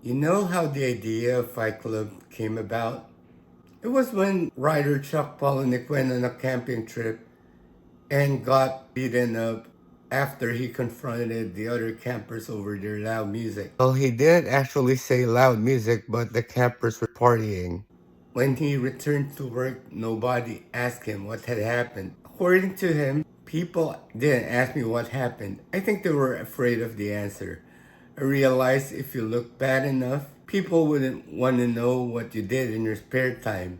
You know how the idea of Fight Club came about? It was when writer Chuck Palahniuk went on a camping trip and got beaten up after he confronted the other campers over their loud music. Well, he did actually say loud music, but the campers were partying. When he returned to work, nobody asked him what had happened. According to him, people didn't ask me what happened. I think they were afraid of the answer. I realized if you look bad enough, people wouldn't want to know what you did in your spare time.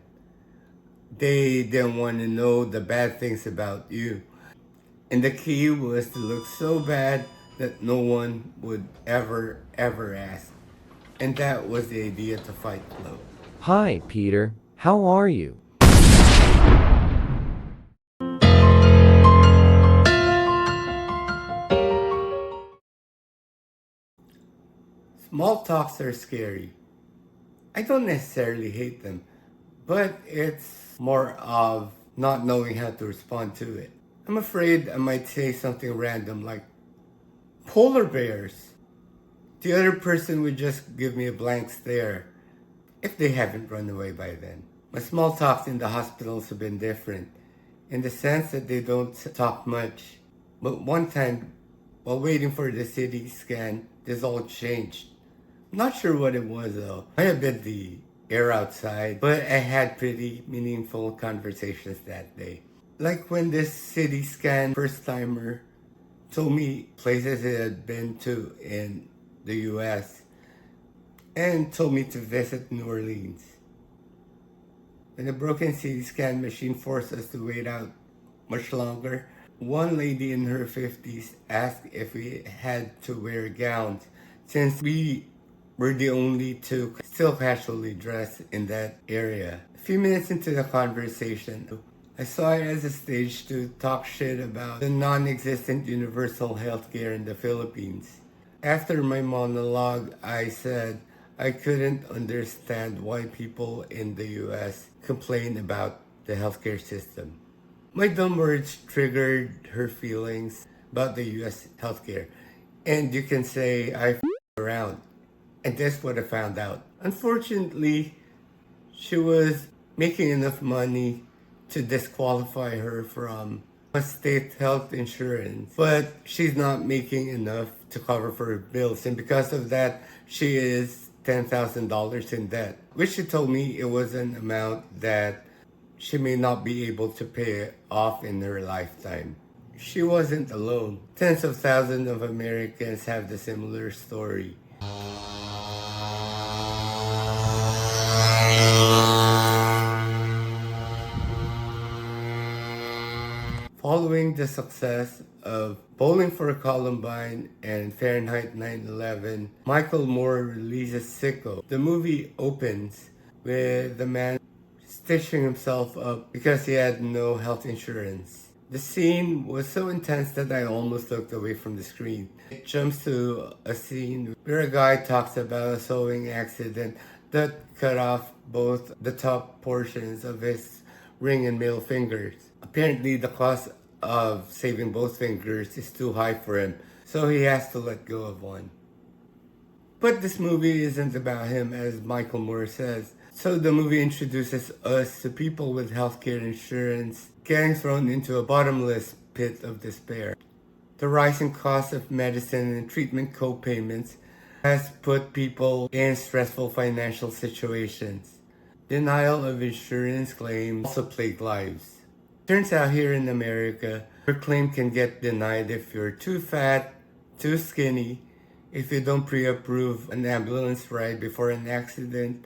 They didn't want to know the bad things about you. And the key was to look so bad that no one would ever ask. And that was the idea to Fight Club. Hi, Peter. How are you? Small talks are scary. I don't necessarily hate them, but it's more of not knowing how to respond to it. I'm afraid I might say something random like polar bears. The other person would just give me a blank stare if they haven't run away by then. My small talks in the hospitals have been different in the sense that they don't talk much. But one time, while waiting for the CT scan, this all changed. Not sure what it was though. Might have been the air outside, but I had pretty meaningful conversations that day. Like when this CT scan first timer told me places it had been to in the US and told me to visit New Orleans. When the broken CT scan machine forced us to wait out much longer, one lady in her 50s asked if we had to wear gowns since we were the only two still casually dressed in that area. A few minutes into the conversation, I saw it as a stage to talk shit about the non-existent universal healthcare in the Philippines. After my monologue, I said I couldn't understand why people in the US complain about the healthcare system. My dumb words triggered her feelings about the US healthcare. And you can say I around. And that's what I found out. Unfortunately, she was making enough money to disqualify her from a state health insurance, but she's not making enough to cover for her bills, and because of that, she is $10,000 in debt, which she told me it was an amount that she may not be able to pay off in her lifetime. She wasn't alone. Tens of thousands of Americans have the similar story. Following the success of Bowling for Columbine and Fahrenheit 9/11, Michael Moore releases Sicko. The movie opens with the man stitching himself up because he had no health insurance. The scene was so intense that I almost looked away from the screen. It jumps to a scene where a guy talks about a sewing accident that cut off both the top portions of his ring and middle fingers. Apparently, the cost of saving both fingers is too high for him, so he has to let go of one. But this movie isn't about him, as Michael Moore says. So the movie introduces us to people with healthcare insurance getting thrown into a bottomless pit of despair. The rising cost of medicine and treatment co-payments has put people in stressful financial situations. Denial of insurance claims also plague lives. Turns out here in America, your claim can get denied if you're too fat, too skinny, if you don't pre-approve an ambulance ride before an accident,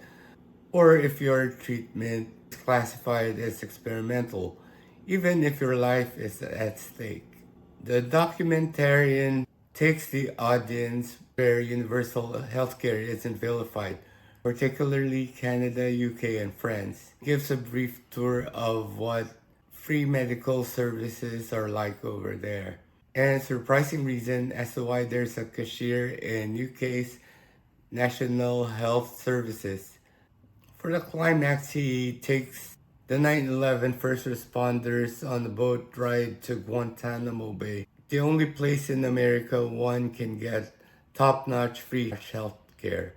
or if your treatment is classified as experimental, even if your life is at stake. The documentarian takes the audience where universal healthcare isn't vilified, particularly Canada, UK, and France. Gives a brief tour of what free medical services are like over there, and a surprising reason as to why there's a cashier in UK's National Health Services. For the climax, he takes the 9/11 first responders on a boat ride to Guantanamo Bay, the only place in America one can get top-notch free health care.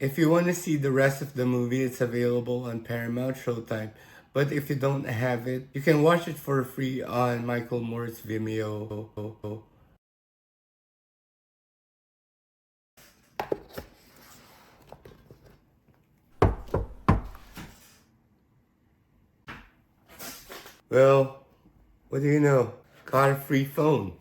If you want to see the rest of the movie, it's available on Paramount Showtime. But if you don't have it, you can watch it for free on Michael Moore's Vimeo. Well, what do you know? Got a free phone.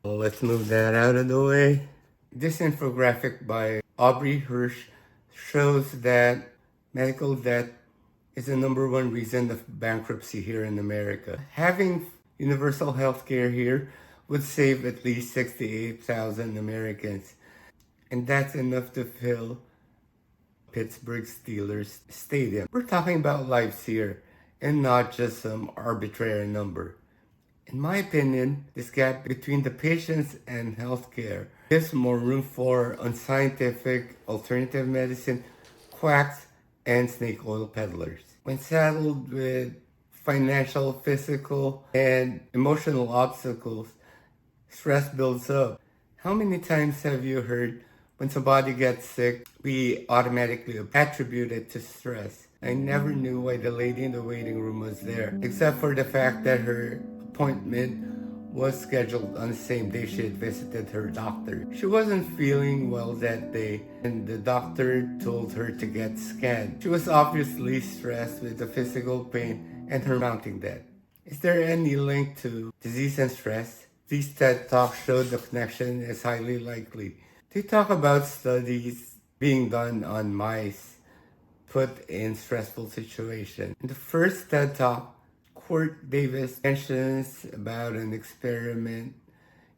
Well, let's move that out of the way. This infographic by Aubrey Hirsch shows that medical debt is the number one reason of bankruptcy here in America. Having universal health care here would save at least 68,000 Americans. And that's enough to fill Pittsburgh Steelers Stadium. We're talking about lives here and not just some arbitrary number. In my opinion, this gap between the patients and healthcare gives more room for unscientific alternative medicine, quacks, and snake oil peddlers. When saddled with financial, physical, and emotional obstacles, stress builds up. How many times have you heard when somebody gets sick, we automatically attribute it to stress? I never knew why the lady in the waiting room was there, except for the fact that her appointment was scheduled on the same day she had visited her doctor. She wasn't feeling well that day, and the doctor told her to get scanned. She was obviously stressed with the physical pain and her mounting debt. Is there any link to disease and stress? These TED Talks showed the connection is highly likely. They talk about studies being done on mice put in stressful situations. In the first TED Talk, Court Davis mentions about an experiment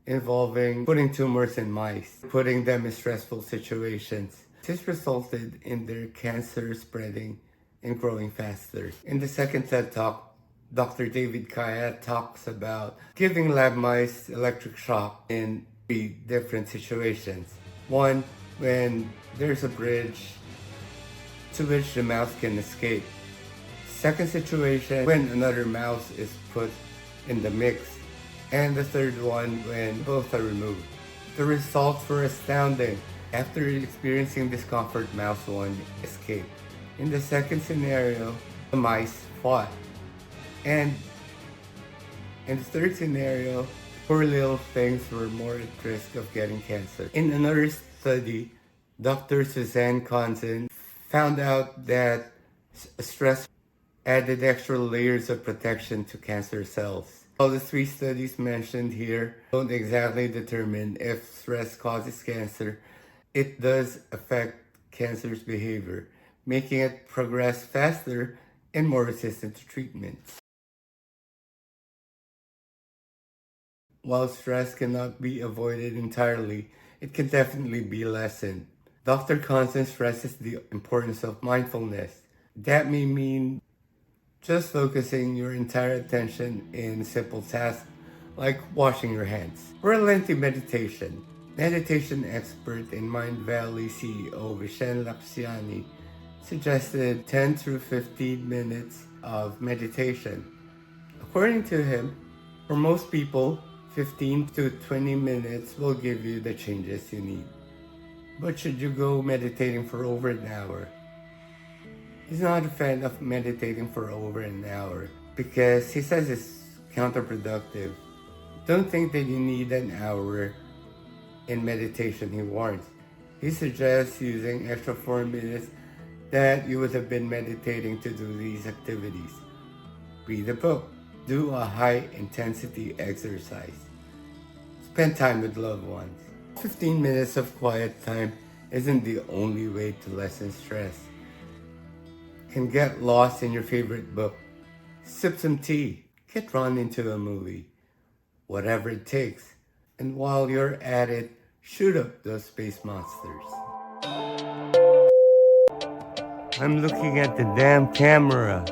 involving putting tumors in mice, putting them in stressful situations. This resulted in their cancer spreading and growing faster. In the second TED Talk, Dr. David Khayat talks about giving lab mice electric shock in 3 different situations. One, when there's a bridge to which the mouse can escape. Second situation, when another mouse is put in the mix. And the third one, when both are removed. The results were astounding. After experiencing discomfort, mouse 1 escaped. In the second scenario, the mice fought. And in the third scenario, poor little things were more at risk of getting cancer. In another study, Dr. Suzanne Konzen found out that stress added extra layers of protection to cancer cells. All the 3 studies mentioned here don't exactly determine if stress causes cancer. It does affect cancer's behavior, making it progress faster and more resistant to treatment. While stress cannot be avoided entirely, it can definitely be lessened. Dr. Constant stresses the importance of mindfulness. That may mean just focusing your entire attention in simple tasks like washing your hands, or a lengthy meditation. Meditation expert in Mind Valley CEO Vishen Lakshani suggested 10 through 15 minutes of meditation. According to him, for most people, 15 to 20 minutes will give you the changes you need. But should you go meditating for over an hour? He's not a fan of meditating for over an hour because he says it's counterproductive. Don't think that you need an hour in meditation, he warns. He suggests using extra 4 minutes that you would have been meditating to do these activities. Read a book. Do a high-intensity exercise. Spend time with loved ones. 15 minutes of quiet time isn't the only way to lessen stress. And get lost in your favorite book. Sip some tea. Get drawn into a movie. Whatever it takes. And while you're at it, shoot up those space monsters. I'm looking at the damn camera.